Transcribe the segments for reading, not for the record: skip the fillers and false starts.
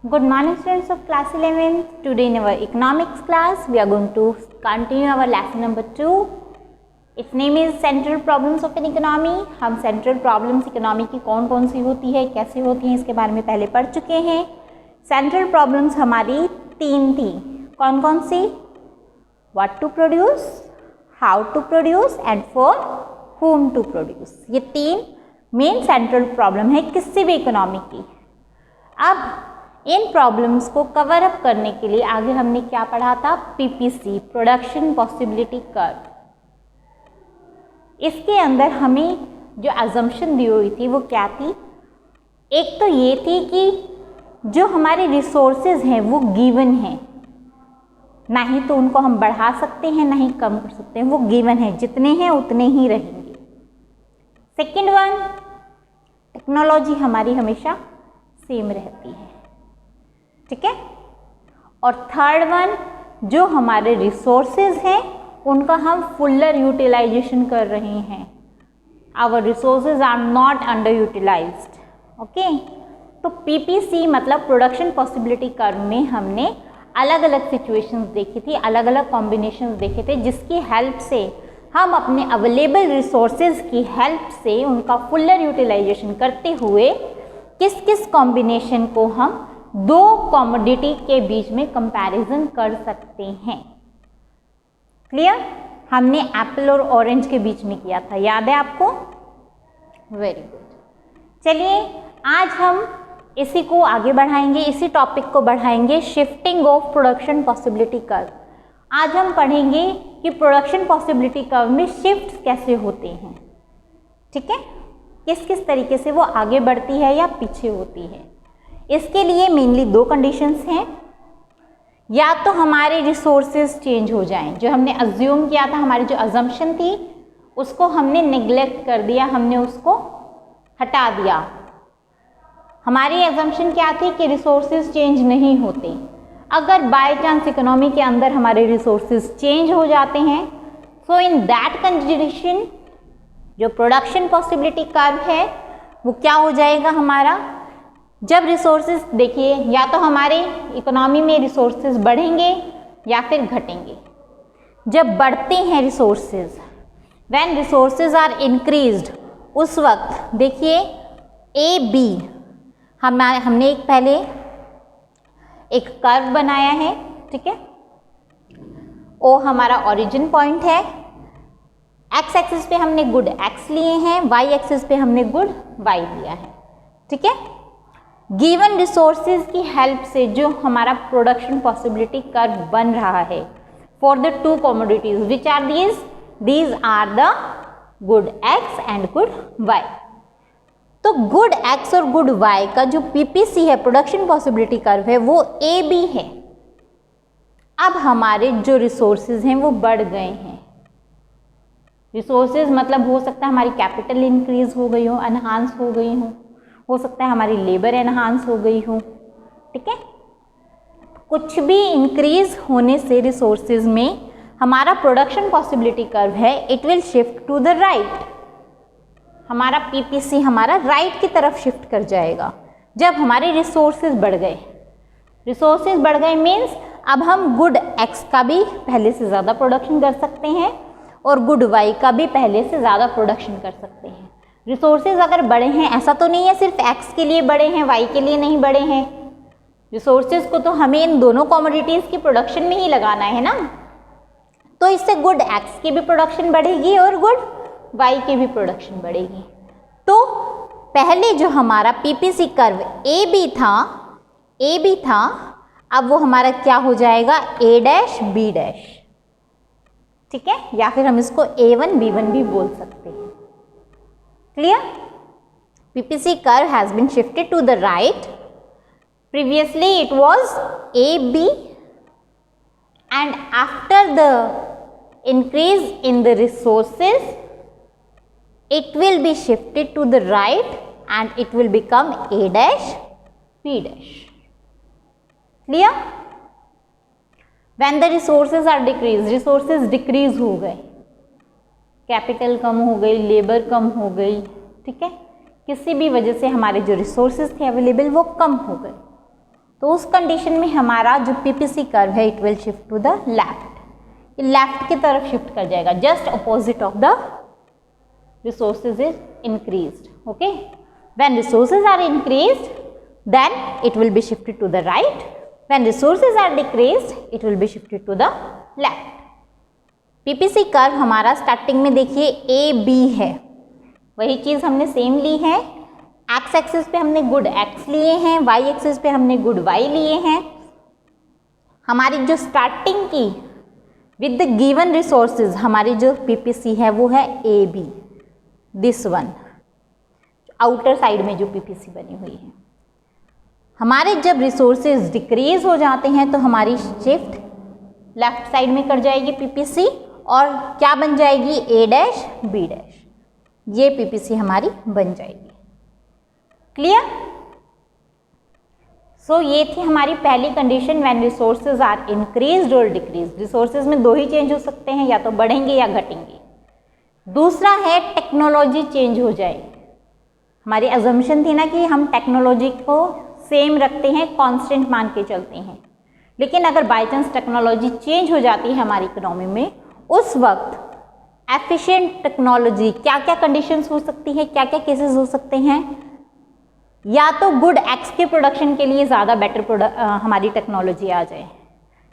Good morning students of class 11th. Today in our economics class we are going to continue our lesson number 2. Its name is central problems of an economy. हम central problems economy की कौन कौन सी होती है, कैसे होती हैं, इसके बारे में पहले पढ़ चुके हैं. Central problems हमारी 3 थी. कौन कौन सी? What to produce, how to produce and for whom to produce. ये 3 मेन सेंट्रल प्रॉब्लम है किसी भी इकोनॉमी की. अब इन प्रॉब्लम्स को कवर अप करने के लिए आगे हमने क्या पढ़ा था? PPC, production possibility curve. इसके अंदर हमें जो अजम्पशन दी हुई थी वो क्या थी? एक तो ये थी कि जो हमारे रिसोर्सेज हैं वो गिवन हैं, ना ही तो उनको हम बढ़ा सकते हैं ना ही कम कर सकते हैं, वो गिवन है, जितने हैं उतने ही रहेंगे. सेकेंड वन, टेक्नोलॉजी हमारी हमेशा सेम रहती है, ठीक है. और थर्ड वन, जो हमारे रिसोर्सेज हैं उनका हम फुलर यूटिलाइजेशन कर रहे हैं. Our resources are not under utilized. Okay, तो पीपीसी मतलब प्रोडक्शन पॉसिबिलिटी कर्व में हमने अलग अलग सिचुएशंस देखी थी, अलग अलग कॉम्बिनेशंस देखे थे, जिसकी हेल्प से हम अपने अवेलेबल रिसोर्सेज की हेल्प से उनका फुलर यूटिलाइजेशन करते हुए किस किस कॉम्बिनेशन को हम दो कमोडिटी के बीच में कंपैरिजन कर सकते हैं. क्लियर? हमने एप्पल और ऑरेंज के बीच में किया था, याद है आपको? Very good. चलिए आज हम इसी को आगे बढ़ाएंगे, इसी टॉपिक को बढ़ाएंगे, shifting of production possibility curve. आज हम पढ़ेंगे कि प्रोडक्शन पॉसिबिलिटी कर्व में शिफ्ट्स कैसे होते हैं, ठीक है, किस किस तरीके से वो आगे बढ़ती है या पीछे होती है. इसके लिए मेनली 2 कंडीशंस हैं. या तो हमारे रिसोर्सेज चेंज हो जाएं, जो हमने अज्यूम किया था, हमारी जो अजम्पशन थी उसको हमने नेग्लेक्ट कर दिया, हमने उसको हटा दिया. हमारी अजम्पशन क्या थी कि रिसोर्सेज चेंज नहीं होते. अगर बाय चांस इकोनॉमी के अंदर हमारे रिसोर्सेज चेंज हो जाते हैं, सो इन दैट कंडीशन जो प्रोडक्शन पॉसिबिलिटी कर्व है वो क्या हो जाएगा हमारा? जब रिसोर्सेज, देखिए, या तो हमारे इकोनॉमी में रिसोर्सेज बढ़ेंगे या फिर घटेंगे. जब बढ़ते हैं resources, when resources are increased, उस वक्त देखिए ए बी हमने एक पहले एक कर्व बनाया है, ठीक है. ओ हमारा ओरिजिन पॉइंट है. एक्स एक्सिस पे हमने गुड एक्स लिए हैं, वाई एक्सिस पे हमने गुड वाई लिया है, ठीक है. गिवन रिसोर्सेज की हेल्प से जो हमारा प्रोडक्शन पॉसिबिलिटी कर्व बन रहा है for the 2 commodities, which are these are the good X and good Y. तो गुड एक्स और गुड वाई का जो पीपीसी है, प्रोडक्शन पॉसिबिलिटी कर्व है, वो ए बी है. अब हमारे जो रिसोर्सेज हैं वो बढ़ गए हैं. रिसोर्सेज मतलब हो सकता है हमारी कैपिटल इंक्रीज हो गई हो, एनहांस हो गई हो सकता है हमारी लेबर एनहांस हो गई हो, ठीक है. कुछ भी इंक्रीज होने से रिसोर्सेज में हमारा प्रोडक्शन पॉसिबिलिटी कर्व है, it will shift to the right. हमारा पीपीसी हमारा राइट की तरफ शिफ्ट कर जाएगा जब हमारे रिसोर्सेज बढ़ गए. रिसोर्सेज बढ़ गए मीन्स अब हम गुड एक्स का भी पहले से ज़्यादा प्रोडक्शन कर सकते हैं और गुड वाई का भी पहले से ज़्यादा प्रोडक्शन कर सकते हैं. रिसोर्सेज अगर बढ़े हैं, ऐसा तो नहीं है सिर्फ एक्स के लिए बढ़े हैं, वाई के लिए नहीं बढ़े हैं. रिसोर्सेज को तो हमें इन दोनों कमोडिटीज़ की प्रोडक्शन में ही लगाना है ना. तो इससे गुड एक्स की भी प्रोडक्शन बढ़ेगी और गुड वाई की भी प्रोडक्शन बढ़ेगी. तो पहले जो हमारा पीपीसी कर्व ए बी था, अब वो हमारा क्या हो जाएगा? ए डैश बी डैश, ठीक है. या फिर हम इसको A1 B1 भी बोल सकते हैं. Clear? PPC curve has been shifted to the right. Previously it was A B and after the increase in the resources it will be shifted to the right and it will become A dash B dash. Clear? When the resources are decreased, resources decrease हो गए, capital कम हो गई, labour कम हो गई, ठीक है. किसी भी वजह से हमारे जो रिसोर्सेज थे अवेलेबल वो कम हो गए, तो उस कंडीशन में हमारा जो पीपीसी कर्व है it will shift to the left, left की तरफ शिफ्ट कर जाएगा, just opposite of the resources is increased. Okay, when resources are increased then it will be shifted to the right, when resources are decreased it will be shifted to the left. PPC curve हमारा starting में देखिए A B है, वही चीज़ हमने same ली है, x axis पे हमने good x लिए हैं, वाई एक्सिस पे हमने गुड वाई लिए हैं। हमारी जो स्टार्टिंग की विद द गिवन रिसोर्सेज हमारी जो पीपीसी है वो है A B, this one outer side में जो पीपीसी बनी हुई है। हमारे जब रिसोर्सेज डिक्रीज हो जाते हैं तो हमारी शिफ्ट लेफ्ट साइड में कर जाएगी पीपीसी, और क्या बन जाएगी, ए डैश बी डैश, ये पीपीसी हमारी बन जाएगी। क्लियर? सो ये थी हमारी पहली कंडीशन, व्हेन रिसोर्सेज आर इंक्रीज्ड और डिक्रीज। रिसोर्सेज में दो ही चेंज हो सकते हैं, या तो बढ़ेंगे या घटेंगे। दूसरा है टेक्नोलॉजी चेंज हो जाए। हमारी अजम्पशन थी ना कि हम टेक्नोलॉजी को सेम रखते हैं, कांस्टेंट मान के चलते हैं, लेकिन अगर बाय चांस टेक्नोलॉजी चेंज हो जाती है हमारी इकोनॉमी में, उस वक्त एफिशिएंट टेक्नोलॉजी, क्या क्या कंडीशंस हो सकती है, क्या क्या केसेस हो सकते हैं, या तो गुड एक्स के प्रोडक्शन के लिए ज़्यादा बेटर हमारी टेक्नोलॉजी आ जाए,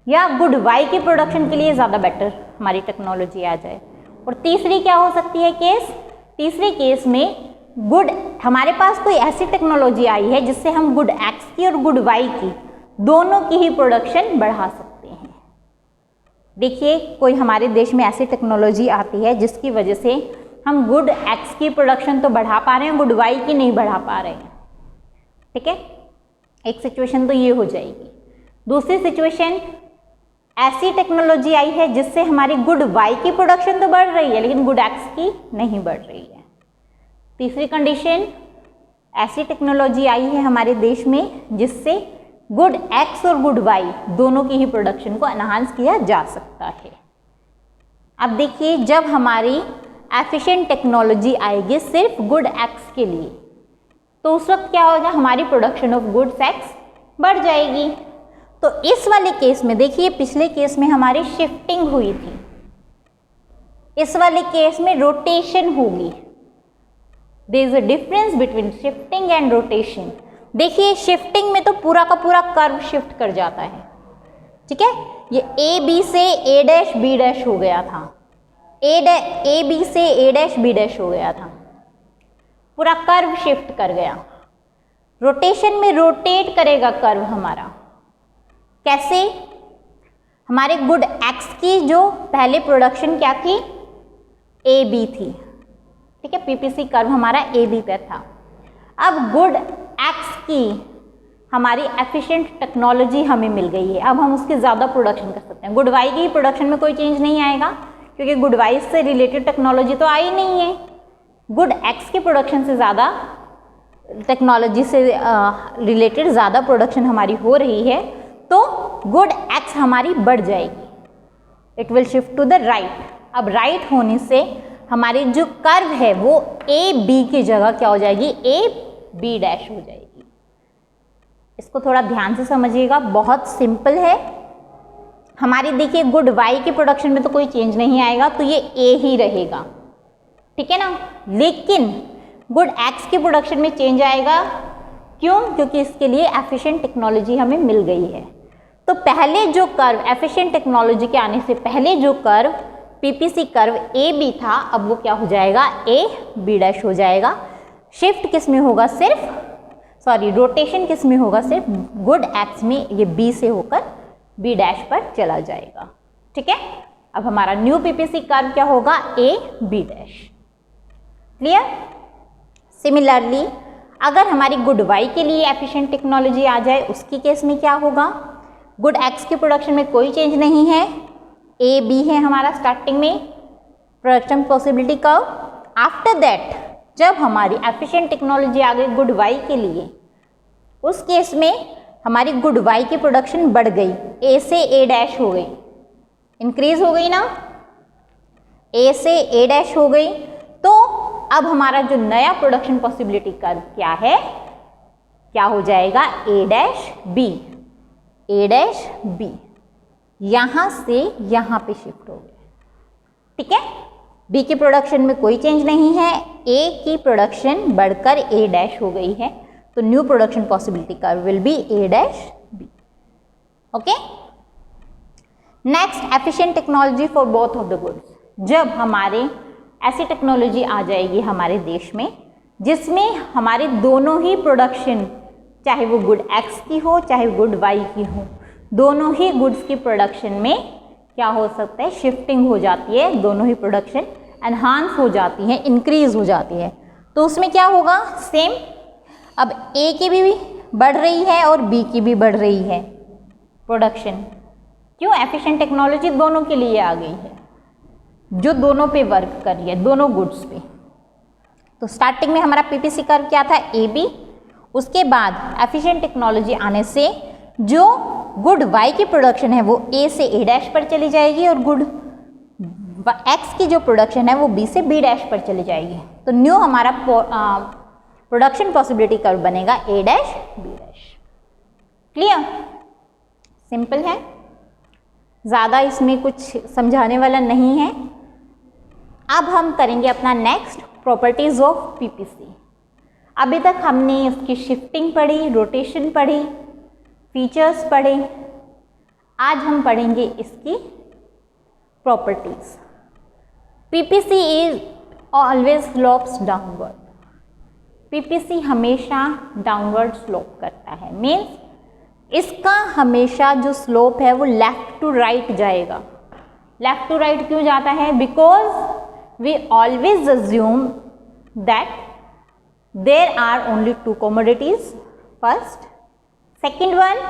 या गुड वाई के प्रोडक्शन के लिए ज़्यादा बेटर हमारी टेक्नोलॉजी आ जाए। और तीसरी क्या हो सकती है केस, तीसरे केस में गुड हमारे पास कोई ऐसी टेक्नोलॉजी आई है जिससे हम गुड एक्स की और गुड वाई की दोनों की ही प्रोडक्शन बढ़ा सकते हैं। देखिए कोई हमारे देश में ऐसी टेक्नोलॉजी आती है जिसकी वजह से हम गुड एक्स की प्रोडक्शन तो बढ़ा पा रहे हैं, गुड वाई की नहीं बढ़ा पा रहे हैं। ठीक है, एक सिचुएशन तो ये हो जाएगी। दूसरी सिचुएशन, ऐसी टेक्नोलॉजी आई है जिससे हमारी गुड वाई की प्रोडक्शन तो बढ़ रही है लेकिन गुड एक्स की नहीं बढ़ रही है। तीसरी कंडीशन, ऐसी टेक्नोलॉजी आई है हमारे देश में जिससे गुड एक्स और गुड वाई दोनों की ही प्रोडक्शन को एनहांस किया जा सकता है। अब देखिए जब हमारी एफिशिएंट टेक्नोलॉजी आएगी सिर्फ गुड एक्स के लिए, तो उस वक्त क्या होगा, हमारी प्रोडक्शन ऑफ गुड्स एक्स बढ़ जाएगी। तो इस वाले केस में देखिए, पिछले केस में हमारी शिफ्टिंग हुई थी, इस वाले केस में रोटेशन होगी। There is a difference between shifting and rotation. देखिए शिफ्टिंग में तो पूरा का पूरा कर्व शिफ्ट कर जाता है, ठीक है, ये ए बी से ए डैश बी डैश हो गया था, ए बी से ए डैश बी डैश हो गया था, पूरा कर्व शिफ्ट कर गया। रोटेशन में रोटेट करेगा कर्व हमारा, कैसे, हमारे गुड एक्स की जो पहले प्रोडक्शन क्या थी, ए बी थी, ठीक है, पीपीसी कर्व हमारा ए बी पे था। अब गुड एक्स की हमारी एफिशिएंट टेक्नोलॉजी हमें मिल गई है, अब हम उसकी ज़्यादा प्रोडक्शन कर सकते हैं। गुड वाई की प्रोडक्शन में कोई चेंज नहीं आएगा क्योंकि गुड वाई से रिलेटेड टेक्नोलॉजी तो आई नहीं है, गुड एक्स की प्रोडक्शन से ज़्यादा टेक्नोलॉजी से रिलेटेड ज़्यादा प्रोडक्शन हमारी हो रही है, तो गुड एक्स हमारी बढ़ जाएगी, it will shift to the right. अब राइट होने से हमारी जो कर्व है वो ए बी की जगह क्या हो जाएगी, ए बी डैश हो जाएगी। इसको थोड़ा ध्यान से समझिएगा, बहुत सिंपल है। हमारी देखिए गुड वाई की प्रोडक्शन में तो कोई चेंज नहीं आएगा, तो ये ए ही रहेगा, ठीक है ना, लेकिन गुड एक्स की प्रोडक्शन में चेंज आएगा। क्यों? क्योंकि इसके लिए एफिशिएंट टेक्नोलॉजी हमें मिल गई है। तो पहले जो कर्व, एफिशिएंट टेक्नोलॉजी के आने से पहले जो curve PPC curve A B था, अब वो क्या हो जाएगा, ए बी डैश हो जाएगा। शिफ्ट किस में होगा, सिर्फ रोटेशन किस में होगा, सिर्फ गुड एक्स में, ये बी से होकर बी डैश पर चला जाएगा, ठीक है। अब हमारा न्यू पीपीसी कर्व क्या होगा, A B dash. Clear? Similarly अगर हमारी गुड वाई के लिए एफिशिएंट टेक्नोलॉजी आ जाए, उसकी केस में क्या होगा, गुड एक्स की प्रोडक्शन में कोई चेंज नहीं है, ए बी है हमारा स्टार्टिंग में production possibility curve. After that जब हमारी एफिशिएंट टेक्नोलॉजी आ गई गुड वाई के लिए, उस केस में हमारी गुड वाई की प्रोडक्शन बढ़ गई, ए से ए डैश हो गई, इंक्रीज हो गई ना, ए से ए डैश हो गई, तो अब हमारा जो नया प्रोडक्शन पॉसिबिलिटी कर्व क्या है, क्या हो जाएगा, ए डैश बी, यहां से यहां पे शिफ्ट हो गए। ठीक है, बी की प्रोडक्शन में कोई चेंज नहीं है, ए की प्रोडक्शन बढ़कर ए डैश हो गई है, तो new production possibility curve will be A dash B. Okay, next efficient technology for both of the goods. जब हमारे ऐसी टेक्नोलॉजी आ जाएगी हमारे देश में जिसमें हमारे दोनों ही प्रोडक्शन, चाहे वो गुड एक्स की हो चाहे गुड वाई की हो, दोनों ही गुड्स की प्रोडक्शन में क्या हो सकता है, शिफ्टिंग हो जाती है, दोनों ही प्रोडक्शन एनहांस हो जाती है, इंक्रीज हो जाती है। तो उसमें क्या होगा, सेम, अब ए की भी बढ़ रही है और बी की भी बढ़ रही है प्रोडक्शन। क्यों, एफिशिएंट टेक्नोलॉजी दोनों के लिए आ गई है जो दोनों पे वर्क कर रही है, दोनों गुड्स पे। तो स्टार्टिंग में हमारा पीपीसी कर्व क्या था, ए बी, उसके बाद एफिशिएंट टेक्नोलॉजी आने से जो गुड वाई की प्रोडक्शन है वो ए से ए डैश पर चली जाएगी और गुड एक्स की जो प्रोडक्शन है वो बी से बी डैश पर चली जाएगी। तो न्यू हमारा प्रोडक्शन पॉसिबिलिटी कर्व बनेगा A dash B dash. Clear, simple है, ज़्यादा इसमें कुछ समझाने वाला नहीं है। अब हम करेंगे अपना नेक्स्ट प्रॉपर्टीज ऑफ पीपीसी। अभी तक हमने इसकी शिफ्टिंग पढ़ी, रोटेशन पढ़ी, फीचर्स पढ़े, आज हम पढ़ेंगे इसकी properties. PPC is always slopes downward, PPC हमेशा डाउनवर्ड स्लोप करता है, मीन्स इसका हमेशा जो स्लोप है वो लेफ्ट टू राइट जाएगा। लेफ्ट टू राइट क्यों जाता है, because we always assume that there are only two commodities, first, second one,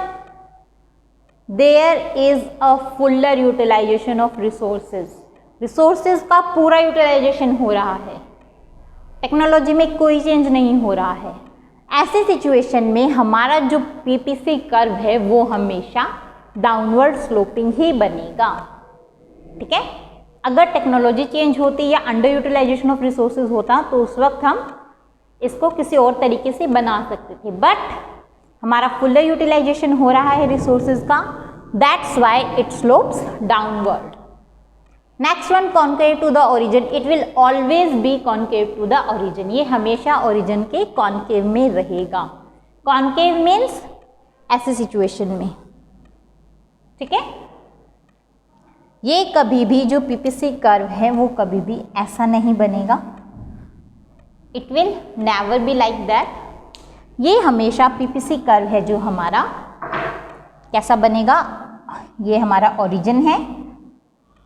there is a fuller utilization of resources, resources का पूरा यूटिलाइजेशन हो रहा है, टेक्नोलॉजी में कोई चेंज नहीं हो रहा है। ऐसे सिचुएशन में हमारा जो पीपीसी कर्व है वो हमेशा डाउनवर्ड स्लोपिंग ही बनेगा। ठीक है, अगर टेक्नोलॉजी चेंज होती या अंडर यूटिलाइजेशन ऑफ रिसोर्सेज होता तो उस वक्त हम इसको किसी और तरीके से बना सकते थे, बट हमारा फुल्लर यूटिलाइजेशन हो रहा है रिसोर्सेज का, that's why it slopes downward. Next one, concave to the origin, it will always be concave to the origin, ये हमेशा ओरिजिन के कॉन्केव में रहेगा। कॉन्केव मीन्स ऐसी सिचुएशन में, ठीक है, ये कभी भी जो पीपीसी कर्व है वो कभी भी ऐसा नहीं बनेगा, it will never be like that. ये हमेशा पीपीसी कर्व है जो हमारा कैसा बनेगा, ये हमारा ओरिजिन है,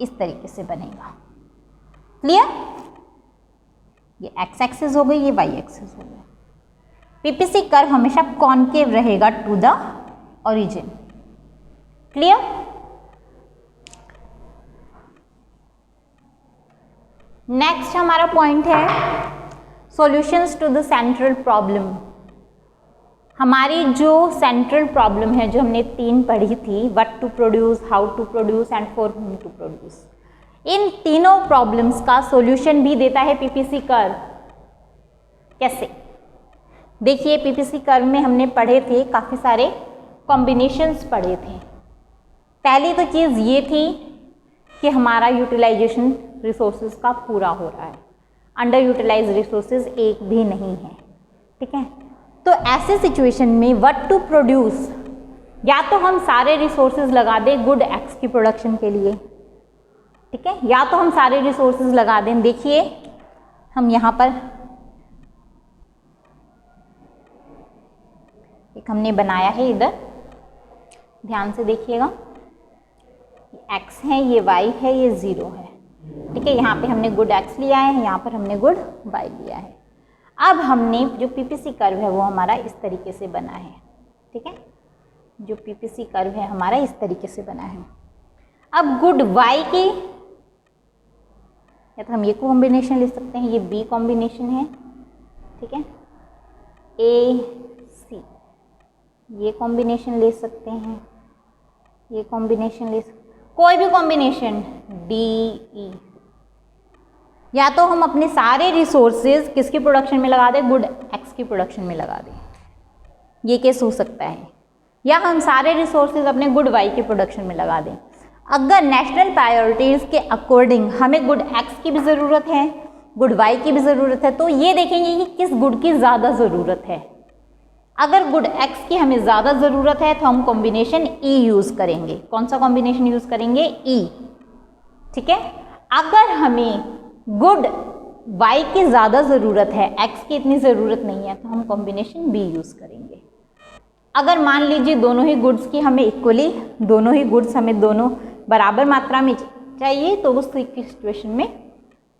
इस तरीके से बनेगा। क्लियर, ये एक्स एक्सिस हो गई, ये वाई एक्सिस हो गया। पीपीसी कर्व हमेशा कॉन्केव रहेगा to the origin. Clear, next हमारा पॉइंट है solutions to the central problem. हमारी जो सेंट्रल प्रॉब्लम है जो हमने 3 पढ़ी थी, what to produce, how to produce and for whom to produce, इन तीनों प्रॉब्लम्स का सॉल्यूशन भी देता है पीपीसी कर्व। कैसे, देखिए पीपीसी कर्व में हमने पढ़े थे, काफ़ी सारे कॉम्बिनेशंस पढ़े थे। पहली तो चीज़ ये थी कि हमारा यूटिलाइजेशन रिसोर्सेज का पूरा हो रहा है, अंडर यूटिलाइज रिसोर्सेज एक भी नहीं है। ठीक है, तो ऐसे सिचुएशन में व्हाट टू प्रोड्यूस, या तो हम सारे रिसोर्सेज लगा दें गुड एक्स की प्रोडक्शन के लिए, ठीक है, या तो हम सारे रिसोर्सेज लगा दें। देखिए हम यहाँ पर एक हमने बनाया है, इधर ध्यान से देखिएगा, एक्स है, ये वाई है, ये 0 है। ठीक है, यहाँ पे हमने गुड एक्स लिया है, यहाँ पर हमने गुड वाई लिया है। अब हमने जो पीपीसी कर्व है वो हमारा इस तरीके से बना है। ठीक है, जो पीपीसी कर्व है हमारा इस तरीके से बना है। अब गुड वाई की, या तो हम ये कॉम्बिनेशन ले सकते हैं, ये बी कॉम्बिनेशन है, ठीक है, ए सी, ये कॉम्बिनेशन ले सकते हैं, ये कॉम्बिनेशन ले सकते, कोई भी कॉम्बिनेशन, डी ई, या तो हम अपने सारे रिसोर्सेज किसकी प्रोडक्शन में लगा दें, गुड एक्स की प्रोडक्शन में लगा दें, ये केस हो सकता है, या हम सारे रिसोर्सेज अपने गुड वाई की प्रोडक्शन में लगा दें। अगर नेशनल प्रायोरिटीज़ के अकॉर्डिंग हमें गुड एक्स की भी ज़रूरत है, गुड वाई की भी ज़रूरत है, तो ये देखेंगे कि किस गुड की ज़्यादा ज़रूरत है। अगर गुड एक्स की हमें ज़्यादा ज़रूरत है तो हम कॉम्बिनेशन ई यूज़ करेंगे। कौन सा कॉम्बिनेशन यूज़ करेंगे, ई, ठीक है। अगर हमें गुड वाई की ज़्यादा ज़रूरत है, एक्स की इतनी ज़रूरत नहीं है, तो हम कॉम्बिनेशन बी यूज़ करेंगे। अगर मान लीजिए दोनों ही गुड्स की हमें इक्वली, दोनों ही गुड्स हमें दोनों बराबर मात्रा में चाहिए, तो उस सिचुएशन में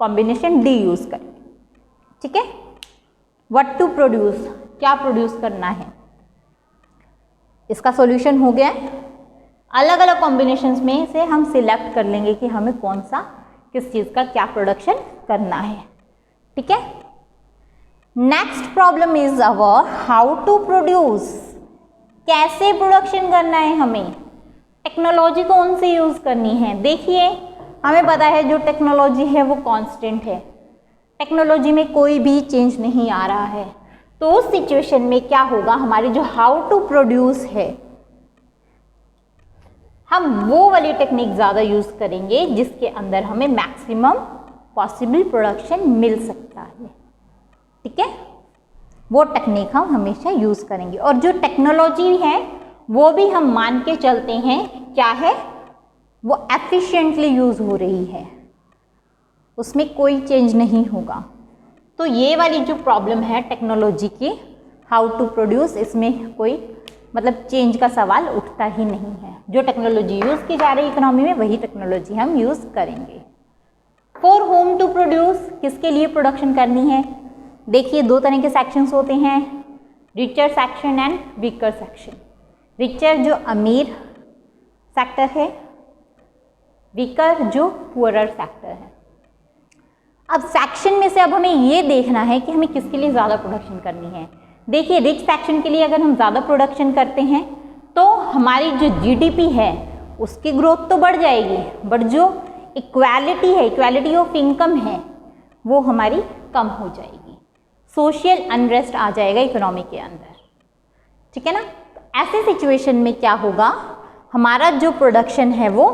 कॉम्बिनेशन डी यूज़ करेंगे, ठीक है। व्हाट टू प्रोड्यूस, क्या प्रोड्यूस करना है, इसका सॉल्यूशन हो गया। अलग अलग कॉम्बिनेशंस में से हम सिलेक्ट कर लेंगे कि हमें कौन सा, किस चीज़ का क्या प्रोडक्शन करना है, ठीक है। Next problem is our how to produce, कैसे प्रोडक्शन करना है, हमें टेक्नोलॉजी कौन सी यूज़ करनी है। देखिए हमें पता है जो टेक्नोलॉजी है वो कांस्टेंट है, टेक्नोलॉजी में कोई भी चेंज नहीं आ रहा है, तो उस सिचुएशन में क्या होगा, हमारी जो हाउ टू प्रोड्यूस है हम वो वाली टेक्निक ज़्यादा यूज़ करेंगे जिसके अंदर हमें मैक्सिमम पॉसिबल प्रोडक्शन मिल सकता है, ठीक है। वो टेक्निक हम हमेशा यूज़ करेंगे, और जो टेक्नोलॉजी है वो भी हम मान के चलते हैं क्या है, वो एफिशिएंटली यूज़ हो रही है, उसमें कोई चेंज नहीं होगा। तो ये वाली जो प्रॉब्लम है टेक्नोलॉजी की, हाउ टू प्रोड्यूस, इसमें कोई मतलब चेंज का सवाल उठता ही नहीं है। जो टेक्नोलॉजी यूज़ की जा रही है इकोनॉमी में वही टेक्नोलॉजी हम यूज़ करेंगे। फॉर होम टू प्रोड्यूस, किसके लिए प्रोडक्शन करनी है। देखिए दो तरह के सेक्शंस होते हैं, richer section and weaker section. Richer जो अमीर सेक्टर है, वीकर जो पुअरर सेक्टर है। अब सेक्शन में से अब हमें ये देखना है कि हमें किसके लिए ज़्यादा प्रोडक्शन करनी है। देखिए रिच सेक्शन के लिए अगर हम ज़्यादा प्रोडक्शन करते हैं तो हमारी जो जीडीपी है उसकी ग्रोथ तो बढ़ जाएगी, बट जो इक्वालिटी है, इक्वालिटी ऑफ इनकम है, वो हमारी कम हो जाएगी, सोशल अनरेस्ट आ जाएगा इकोनॉमी के अंदर, ठीक है ना। ऐसे सिचुएशन में क्या होगा, हमारा जो प्रोडक्शन है वो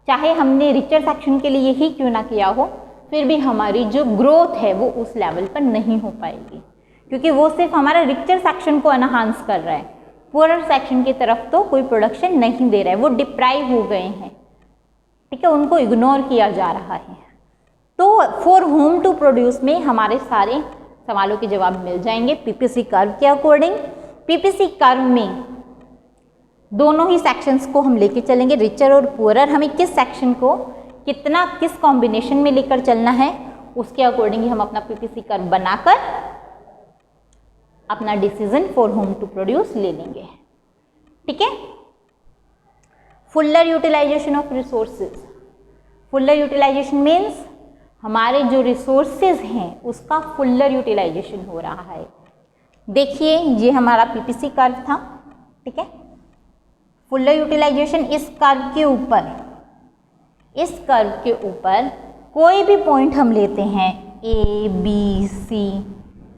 चाहे हमने रिचर सेक्शन के लिए ही क्यों ना किया हो, फिर भी हमारी जो ग्रोथ है वो उस लेवल पर नहीं हो पाएगी, क्योंकि वो सिर्फ हमारा रिचर सेक्शन को एनहांस कर रहा है, पुअरर सेक्शन की तरफ तो कोई प्रोडक्शन नहीं दे रहा है, वो डिप्राइव हो गए हैं, ठीक है, उनको इग्नोर किया जा रहा है। तो फॉर होम टू प्रोड्यूस में हमारे सारे सवालों के जवाब मिल जाएंगे पीपीसी कर्व के अकॉर्डिंग। पीपीसी कर्व में दोनों ही सेक्शंस को हम लेके चलेंगे, रिचर और पुअरर, हमें किस सेक्शन को कितना किस कॉम्बिनेशन में लेकर चलना है उसके अकॉर्डिंग ही हम अपना पीपीसी कर्व बनाकर अपना decision for whom to produce ले लेंगे, ठीक है। Fuller utilization of resources. Fuller utilization means हमारे जो रिसोर्सेज हैं उसका फुल्लर यूटिलाइजेशन हो रहा है। देखिए ये हमारा पीपीसी कर्व था, ठीक है। फुल्लर यूटिलाइजेशन इस कर्व के ऊपर कोई भी पॉइंट हम लेते हैं, ए बी सी,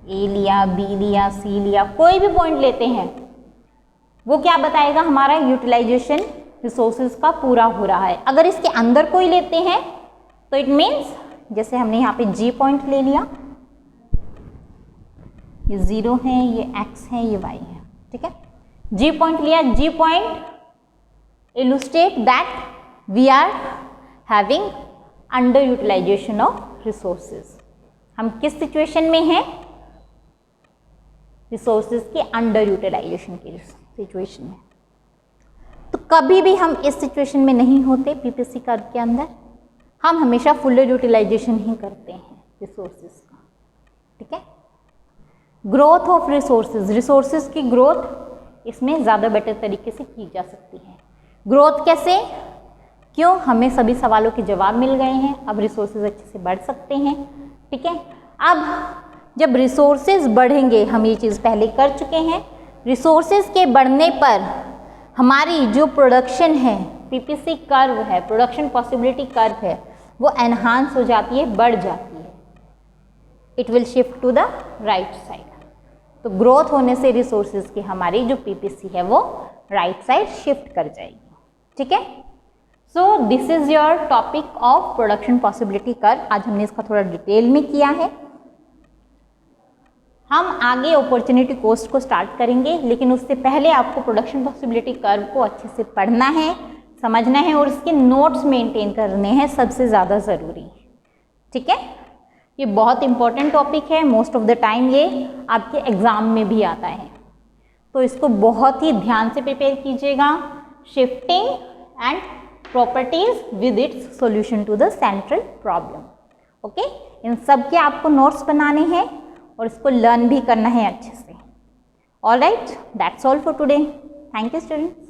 ए लिया, बी लिया, सी लिया, कोई भी पॉइंट लेते हैं, वो क्या बताएगा, हमारा यूटिलाइजेशन रिसोर्सेज का पूरा हो रहा है। अगर इसके अंदर कोई लेते हैं तो इट मीन्स, जैसे हमने यहाँ पे जी पॉइंट ले लिया, ये 0 है, ये x है, ये y है, ठीक है। जी पॉइंट लिया, जी point illustrate that we are having under utilization of resources। हम किस सिचुएशन में हैं, रिसोर्सेज की अंडर यूटिलाइजेशन की सिचुएशन में। तो कभी भी हम इस सिचुएशन में नहीं होते पीपीसी कर्व के अंदर, हम हमेशा फुल्लर यूटिलाइजेशन ही करते हैं रिसोर्सेज का, ठीक है। ग्रोथ ऑफ रिसोर्सेज, रिसोर्सेज की ग्रोथ इसमें ज़्यादा बेटर तरीके से की जा सकती है। ग्रोथ कैसे, क्यों, हमें सभी सवालों के जवाब मिल गए हैं, अब रिसोर्सेज अच्छे से बढ़ सकते हैं, ठीक है। अब जब रिसोर्सेज बढ़ेंगे, हम ये चीज़ पहले कर चुके हैं, रिसोर्सेज के बढ़ने पर हमारी जो प्रोडक्शन है, पीपीसी कर्व है, प्रोडक्शन पॉसिबिलिटी कर्व है, वो एनहांस हो जाती है, बढ़ जाती है। It will shift to the right side. तो ग्रोथ होने से रिसोर्सेज की हमारी जो पीपीसी है वो राइट साइड शिफ्ट कर जाएगी। ठीक है, so this is your topic of production possibility curve. आज हमने इसका थोड़ा डिटेल में किया है। हम आगे अपॉर्चुनिटी कॉस्ट को स्टार्ट करेंगे, लेकिन उससे पहले आपको प्रोडक्शन पॉसिबिलिटी कर्व को अच्छे से पढ़ना है, समझना है और इसके नोट्स मेंटेन करने हैं, सबसे ज़्यादा ज़रूरी। ठीक है, ये बहुत इंपॉर्टेंट टॉपिक है। मोस्ट ऑफ द टाइम ये आपके एग्ज़ाम में भी आता है, तो इसको बहुत ही ध्यान से प्रिपेयर कीजिएगा। Shifting and properties with its solution to the central problem. Okay, इन सब के आपको नोट्स बनाने हैं और इसको लर्न भी करना है अच्छे से। All right, that's all for today. Thank you student.